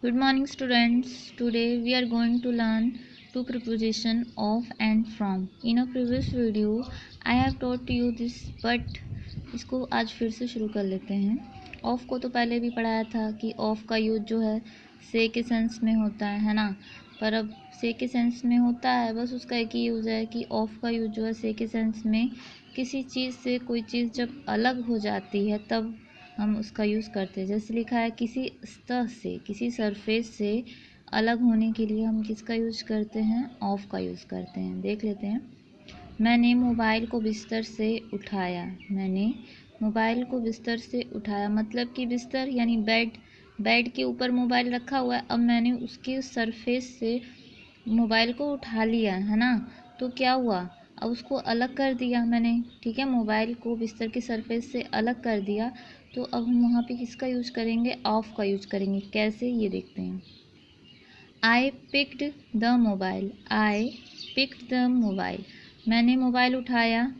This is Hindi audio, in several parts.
Good morning students. Today we are going to learn two preposition of and from. In a previous video I have taught you this but इसको आज फिर से शुरू कर लेते हैं। ऑफ को तो पहले भी पढ़ाया था कि ऑफ का यूज जो है से के सेंस में होता है ना। पर अब से के सेंस में होता है, बस उसका एक ही यूज़ है कि ऑफ का यूज जो है से के सेंस में किसी चीज़ से कोई चीज़ जब अलग हो जाती है तब हम उसका यूज़ करते हैं। जैसे लिखा है किसी सतह से, किसी सरफेस से अलग होने के लिए हम किसका यूज़ करते हैं? ऑफ का यूज़ करते हैं। देख लेते हैं। मैंने मोबाइल को बिस्तर से उठाया। मैंने मोबाइल को बिस्तर से उठाया मतलब कि बिस्तर यानी बेड के ऊपर मोबाइल रखा हुआ है। अब मैंने उसके सरफेस से मोबाइल को उठा लिया है ना, तो क्या हुआ? अब उसको अलग कर दिया मैंने। ठीक है, मोबाइल को बिस्तर के सरफेस से अलग कर दिया, तो अब हम वहाँ पे किसका यूज करेंगे? ऑफ का यूज करेंगे। कैसे, ये देखते हैं। I picked the mobile. I picked the mobile, मैंने मोबाइल उठाया।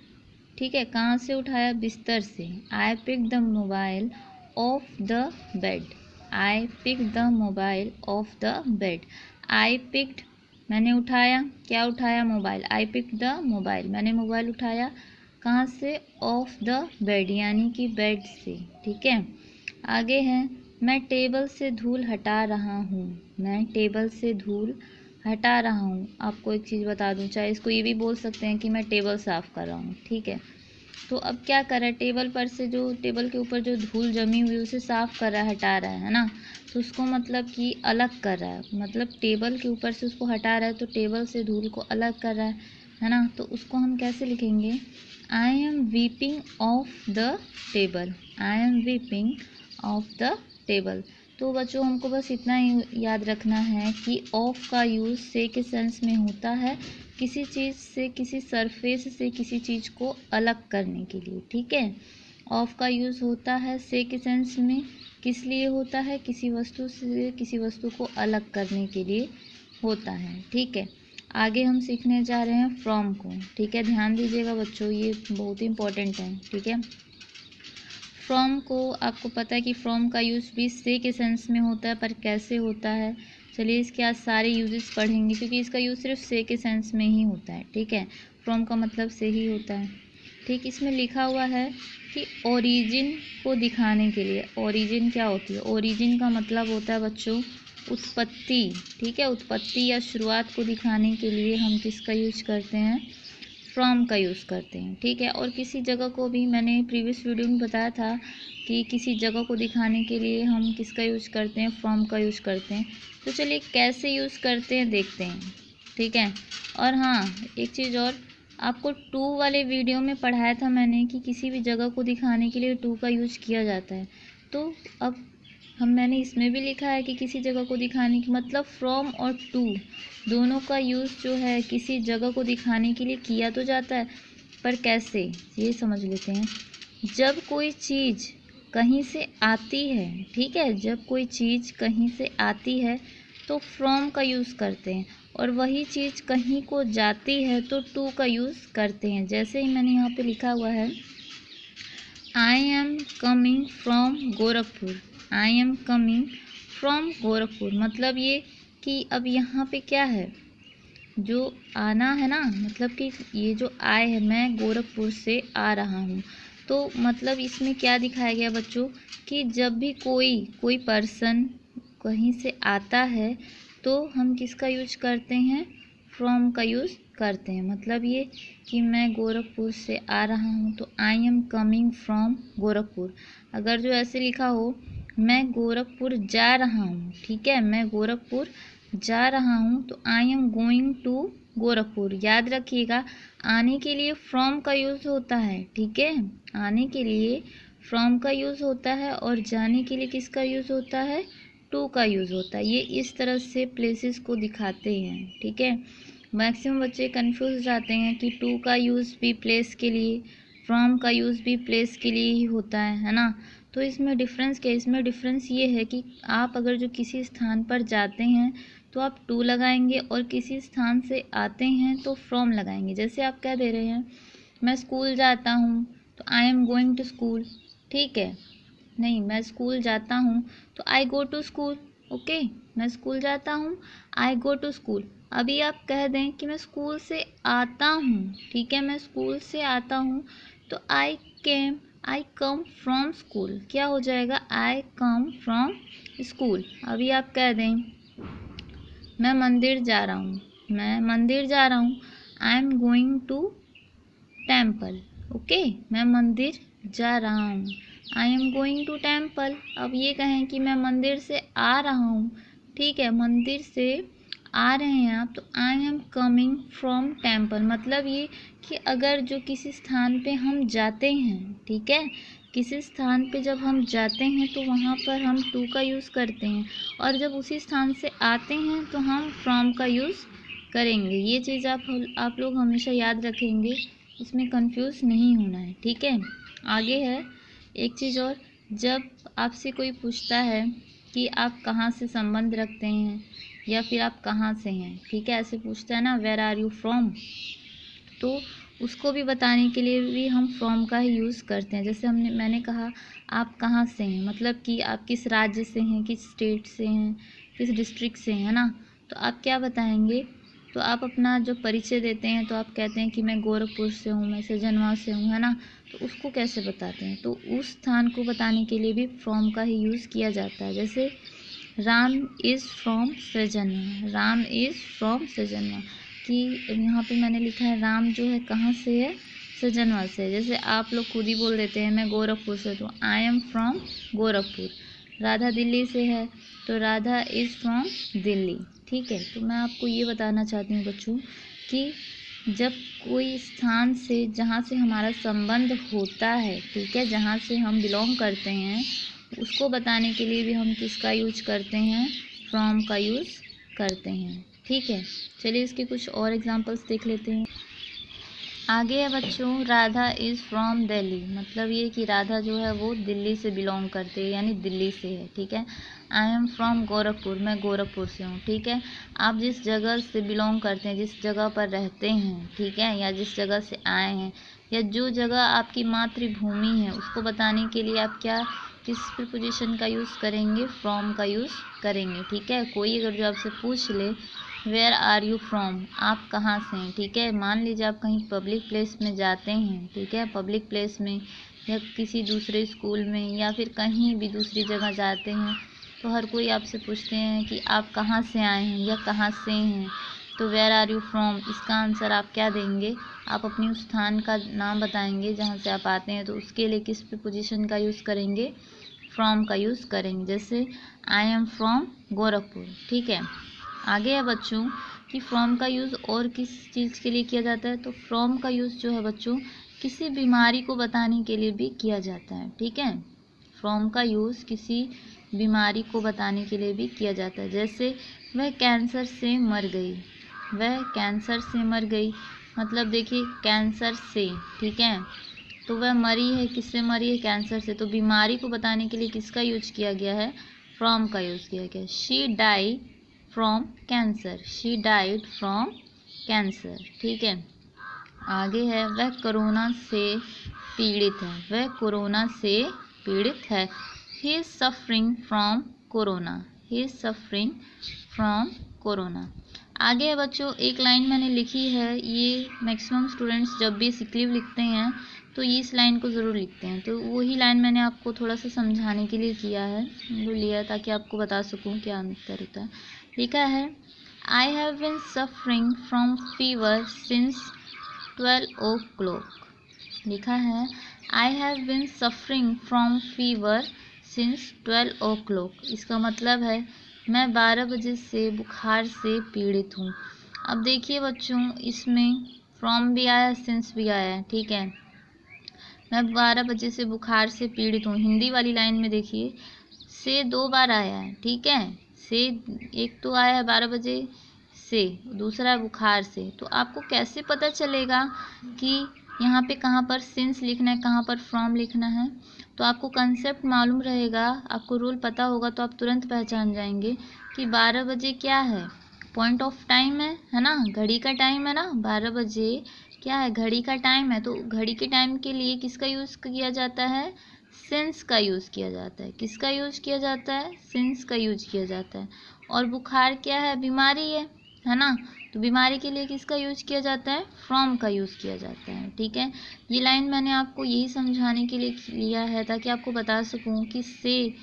ठीक है, कहाँ से उठाया? बिस्तर से। I picked the mobile of the bed. I picked the mobile of the bed. I picked, मैंने उठाया। क्या उठाया? Mobile. I picked the mobile, मैंने मोबाइल उठाया। कहाँ से? ऑफ द बेड, यानी कि बेड से। ठीक है, आगे है मैं टेबल से धूल हटा रहा हूँ। मैं टेबल से धूल हटा रहा हूँ। आपको एक चीज़ बता दूँ, चाहे इसको ये भी बोल सकते हैं कि मैं टेबल साफ़ कर रहा हूँ। ठीक है, तो अब क्या कर रहा है? टेबल पर से जो टेबल के ऊपर जो धूल जमी हुई उसे साफ़ कर रहा है, हटा रहा है ना। तो उसको मतलब कि अलग कर रहा है, मतलब टेबल के ऊपर से उसको हटा रहा है तो टेबल से धूल को अलग कर रहा है ना। तो उसको हम कैसे लिखेंगे? I am weeping of the table. I am weeping of the table. तो बच्चों हमको बस इतना ही याद रखना है कि ऑफ का यूज़ से के सेंस में होता है किसी चीज़ से, किसी सरफेस से किसी चीज़ को अलग करने के लिए। ठीक है, ऑफ का यूज़ होता है से के सेंस में किस लिए होता है? किसी वस्तु से किसी वस्तु को अलग करने के लिए होता है। ठीक है, आगे हम सीखने जा रहे हैं फ्रॉम को। ठीक है, ध्यान दीजिएगा बच्चों, ये बहुत ही इंपॉर्टेंट है। ठीक है, फ्रॉम को आपको पता है कि फ्रॉम का यूज़ भी से के सेंस में होता है, पर कैसे होता है? चलिए इसके आज सारे यूजेस पढ़ेंगे, क्योंकि इसका यूज़ सिर्फ से के सेंस में ही होता है। ठीक है, फ्रॉम का मतलब से ही होता है। ठीक, इसमें लिखा हुआ है कि ओरिजिन को दिखाने के लिए। ओरिजिन क्या होती है? ओरिजिन का मतलब होता है बच्चों उत्पत्ति। ठीक है, उत्पत्ति या शुरुआत को दिखाने के लिए हम किसका यूज करते हैं? फ्रॉम का यूज़ करते हैं। ठीक है, और किसी जगह को भी मैंने प्रीवियस वीडियो में बताया था कि किसी जगह को दिखाने के लिए हम किसका यूज़ करते हैं? फ्रॉम का यूज़ करते हैं। तो चलिए कैसे यूज़ करते हैं देखते हैं। ठीक है, और हाँ एक चीज़ और, आपको टू वाले वीडियो में पढ़ाया था मैंने कि किसी भी जगह को दिखाने के लिए टू का यूज़ किया जाता है। तो अब मैंने इसमें भी लिखा है कि किसी जगह को दिखाने की मतलब फ्रॉम और टू दोनों का यूज़ जो है किसी जगह को दिखाने के लिए किया तो जाता है, पर कैसे, ये समझ लेते हैं। जब कोई चीज़ कहीं से आती है, ठीक है, जब कोई चीज़ कहीं से आती है तो फ्रॉम का यूज़ करते हैं, और वही चीज़ कहीं को जाती है तो टू का यूज़ करते हैं। जैसे ही मैंने यहाँ पे लिखा हुआ है I am coming from Gorakhpur. I am coming from Gorakhpur, मतलब ये कि अब यहाँ पे क्या है? जो आना है ना, मतलब कि ये जो आए है, मैं गोरखपुर से आ रहा हूँ। तो मतलब इसमें क्या दिखाया गया बच्चों कि जब भी कोई पर्सन कहीं से आता है तो हम किसका यूज करते हैं? फ्रॉम का यूज़ करते हैं। मतलब ये कि मैं गोरखपुर से आ रहा हूँ तो I am coming from Gorakhpur. अगर जो ऐसे लिखा हो मैं गोरखपुर जा रहा हूँ, ठीक है, मैं गोरखपुर जा रहा हूँ तो I am going to Gorakhpur. याद रखिएगा, आने के लिए फ्रॉम का यूज़ होता है। ठीक है, आने के लिए फ्रॉम का यूज़ होता है और जाने के लिए किसका यूज़ होता है? टू का यूज़ होता है। ये इस तरह से प्लेसेस को दिखाते हैं। ठीक है, मैक्सिमम बच्चे कंफ्यूज जाते हैं कि टू का यूज़ भी प्लेस के लिए, फ्रॉम का यूज़ भी प्लेस के लिए ही होता है ना। तो इसमें डिफरेंस क्या है? इसमें डिफरेंस ये है कि आप अगर जो किसी स्थान पर जाते हैं तो आप टू लगाएंगे, और किसी स्थान से आते हैं तो फ्रॉम लगाएंगे। जैसे आप क्या दे रहे हैं, मैं स्कूल जाता हूँ तो I am going to school. ठीक है, नहीं, मैं स्कूल जाता हूँ तो I go to school. Okay, मैं स्कूल जाता हूँ, आई गो टू स्कूल। अभी आप कह दें कि मैं स्कूल से आता हूँ, ठीक है, मैं स्कूल से आता हूँ, तो आई कम फ्रॉम स्कूल क्या हो जाएगा, आई कम फ्रॉम स्कूल। अभी आप कह दें मैं मंदिर जा रहा हूँ, मैं मंदिर जा रहा हूँ, I am going to temple. Okay, मैं मंदिर जा रहा हूँ, I am going to temple. अब ये कहें कि मैं मंदिर से आ रहा हूँ, ठीक है, मंदिर से आ रहे हैं आप, तो I am coming from temple. मतलब ये कि अगर जो किसी स्थान पे हम जाते हैं, ठीक है, किसी स्थान पे जब हम जाते हैं तो वहाँ पर हम टू का यूज़ करते हैं, और जब उसी स्थान से आते हैं तो हम फ्रॉम का यूज़ करेंगे। ये चीज़ आप लोग हमेशा याद रखेंगे, इसमें कंफ्यूज नहीं होना है, ठीक है। आगे है एक चीज़ और, जब आपसे कोई पूछता है कि आप कहाँ से संबंध रखते हैं या फिर आप कहाँ से हैं, ठीक है, ऐसे पूछता है ना, वेयर आर यू फ्रॉम, तो उसको भी बताने के लिए भी हम फ्रॉम का ही यूज़ करते हैं। जैसे मैंने कहा आप कहाँ से हैं, मतलब कि आप किस राज्य से हैं, किस स्टेट से हैं, किस डिस्ट्रिक्ट से हैं, है ना, तो आप क्या बताएंगे, तो आप अपना जो परिचय देते हैं तो आप कहते हैं कि मैं गोरखपुर से हूँ, मैं सजनवा से हूँ, है ना, तो उसको कैसे बताते हैं, तो उस स्थान को बताने के लिए भी फ्रॉम का ही यूज़ किया जाता है। जैसे राम इज़ फ्रॉम सजनवा, राम इज़ फ्रॉम सजनवा, कि यहाँ पे मैंने लिखा है राम जो है कहाँ से है, सजनवा से। जैसे आप लोग खुद ही बोल देते हैं मैं गोरखपुर से, तो I am from Gorakhpur. Radha Delhi से है तो राधा इज़ फ्रॉम दिल्ली, ठीक है। तो मैं आपको ये बताना चाहती हूँ बच्चों कि जब कोई स्थान से जहाँ से हमारा संबंध होता है, ठीक है, जहाँ से हम बिलोंग करते हैं, उसको बताने के लिए भी हम किसका यूज करते हैं, फ्रॉम का यूज़ करते हैं, ठीक है। चलिए इसके कुछ और एग्जांपल्स देख लेते हैं। आगे है बच्चों, राधा इज़ फ्रॉम दिल्ली, मतलब ये कि राधा जो है वो दिल्ली से बिलोंग करते हैं, यानी दिल्ली से है, ठीक है। आई एम फ्रॉम गोरखपुर, मैं गोरखपुर से हूँ, ठीक है। आप जिस जगह से बिलोंग करते हैं, जिस जगह पर रहते हैं, ठीक है, या जिस जगह से आए हैं, या जो जगह आपकी मातृभूमि है, उसको बताने के लिए आप क्या किस प्रीपोजिशन का यूज़ करेंगे, फ्रॉम का यूज़ करेंगे, ठीक है। कोई अगर जो आपसे पूछ ले वेयर आर यू फ्रॉम, आप कहाँ से हैं, ठीक है, मान लीजिए आप कहीं पब्लिक प्लेस में जाते हैं, ठीक है, पब्लिक प्लेस में या किसी दूसरे स्कूल में या फिर कहीं भी दूसरी जगह जाते हैं, तो हर कोई आपसे पूछते हैं कि आप कहाँ से आए हैं या कहाँ से हैं, तो वेयर आर यू फ्रॉम, इसका आंसर आप क्या देंगे, आप अपनी उस स्थान का नाम बताएंगे जहाँ से आप आते हैं, तो उसके लिए किस प्रीपोजिशन का यूज़ करेंगे, फ्रॉम का यूज़ करेंगे। जैसे आई एम फ्रॉम गोरखपुर, ठीक है। आगे है बच्चों कि फ्रॉम का यूज़ और किस चीज़ के लिए किया जाता है, तो फ्रॉम का यूज़ जो है बच्चों किसी बीमारी को बताने के लिए भी किया जाता है, ठीक है। फ्रॉम का यूज़ किसी बीमारी को बताने के लिए भी किया जाता है। जैसे वह कैंसर से मर गई, वह कैंसर से मर गई, मतलब देखिए कैंसर से, ठीक है, तो वह मरी है, किससे मरी है, कैंसर से, तो बीमारी को बताने के लिए किसका यूज किया गया है, फ्रॉम का यूज़ किया गया है। She die from cancer, she died from cancer, ठीक है। आगे है वह कोरोना से पीड़ित है, वह कोरोना से पीड़ित है, he is suffering from corona, he is suffering from corona. आगे है बच्चों, एक लाइन मैंने लिखी है, ये मैक्सिमम स्टूडेंट्स जब भी सिक लीव लिखते हैं तो ये इस लाइन को ज़रूर लिखते हैं, तो वही लाइन मैंने आपको थोड़ा सा समझाने के लिए किया है, वो लिया ताकि आपको बता सकूं क्या अंतर होता है। लिखा है I have been suffering from fever since 12 o'clock, लिखा है I have been suffering from fever since 12 o'clock, इसका मतलब है मैं 12 बजे से बुखार से पीड़ित हूँ। अब देखिए बच्चों, इसमें फ्रॉम भी आया, सिंस भी आया है, ठीक है। मैं 12 बजे से बुखार से पीड़ित हूँ, हिंदी वाली लाइन में देखिए से 2 बार आया है, ठीक है, से एक तो आया है 12 बजे से, दूसरा है बुखार से, तो आपको कैसे पता चलेगा कि यहाँ पे कहाँ पर सिंस लिखना है, कहाँ पर फ्रॉम लिखना है, तो आपको कंसेप्ट मालूम रहेगा, आपको रूल पता होगा, तो आप तुरंत पहचान जाएंगे कि 12 बजे क्या है, पॉइंट ऑफ टाइम है ना, घड़ी का टाइम है ना, 12 बजे क्या है, घड़ी का टाइम है, तो घड़ी के टाइम के लिए किसका यूज़ किया जाता है, सिंस का यूज़ किया जाता है। किसका यूज़ किया जाता है? सिंस का यूज किया जाता है। और बुखार क्या है? बीमारी है ना। तो बीमारी के लिए किसका यूज किया जाता है? फ्रॉम का यूज़ किया जाता है। ठीक है, ये लाइन मैंने आपको यही समझाने के लिए लिया है ताकि आपको बता सकूं कि से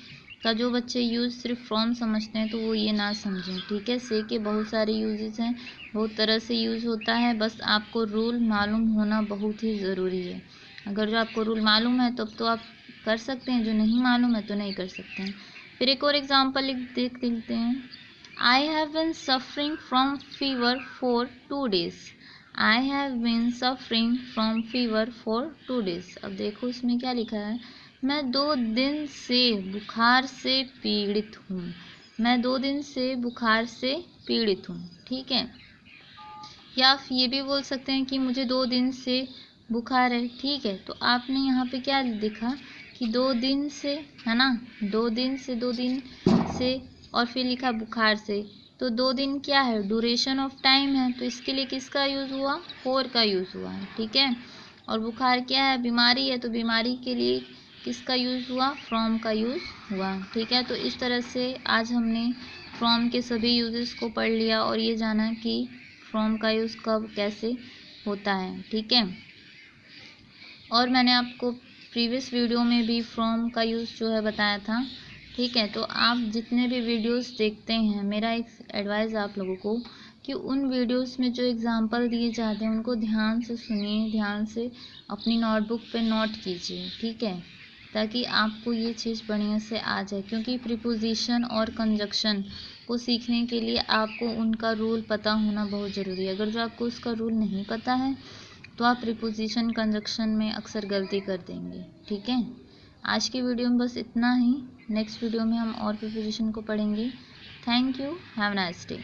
का जो बच्चे यूज़ सिर्फ फ्रॉम समझते हैं तो वो ये ना समझें। ठीक है, से के बहुत सारे यूजेस हैं, बहुत तरह से यूज़ होता है, बस आपको रूल मालूम होना बहुत ही ज़रूरी है। अगर जो आपको रूल मालूम है तब तो आप कर सकते हैं, जो नहीं मालूम है तो नहीं कर सकते हैं। फिर एक और एग्जांपल देख लेते हैं। I have been suffering from fever for 2 days। I have been suffering from fever for 2 days। अब देखो इसमें क्या लिखा है, मैं 2 दिन से बुखार से पीड़ित हूँ। मैं 2 दिन से बुखार से पीड़ित हूँ। ठीक है, या आप ये भी बोल सकते हैं कि मुझे 2 दिन से बुखार है। ठीक है, तो आपने यहाँ पे क्या लिखा कि 2 दिन से, है ना, 2 दिन से, 2 दिन से और फिर लिखा बुखार से। तो 2 दिन क्या है? ड्यूरेशन ऑफ टाइम है, तो इसके लिए किसका यूज़ हुआ? फॉर का यूज़ हुआ है। ठीक है, और बुखार क्या है? बीमारी है, तो बीमारी के लिए किसका यूज़ हुआ? फ्रॉम का यूज़ हुआ। ठीक है, तो इस तरह से आज हमने फ्रॉम के सभी यूजेस को पढ़ लिया और ये जाना कि फ्रॉम का यूज़ कब कैसे होता है। ठीक है, और मैंने आपको प्रीवियस वीडियो में भी फ्रॉम का यूज़ जो है बताया था। ठीक है, तो आप जितने भी वीडियोस देखते हैं, मेरा एक एडवाइस आप लोगों को कि उन वीडियोस में जो एग्जांपल दिए जाते हैं उनको ध्यान से सुनिए, ध्यान से अपनी नोटबुक पे नोट कीजिए। ठीक है, ताकि आपको ये चीज़ बढ़िया से आ जाए, क्योंकि प्रीपोजिशन और कंजक्शन को सीखने के लिए आपको उनका रूल पता होना बहुत ज़रूरी है। अगर जो आपको उसका रूल नहीं पता है तो आप प्रीपोजिशन कंजक्शन में अक्सर गलती कर देंगे। ठीक है, आज की वीडियो में बस इतना ही। नेक्स्ट वीडियो में हम और प्रीपोजिशन को पढ़ेंगे। Thank you, have a nice day.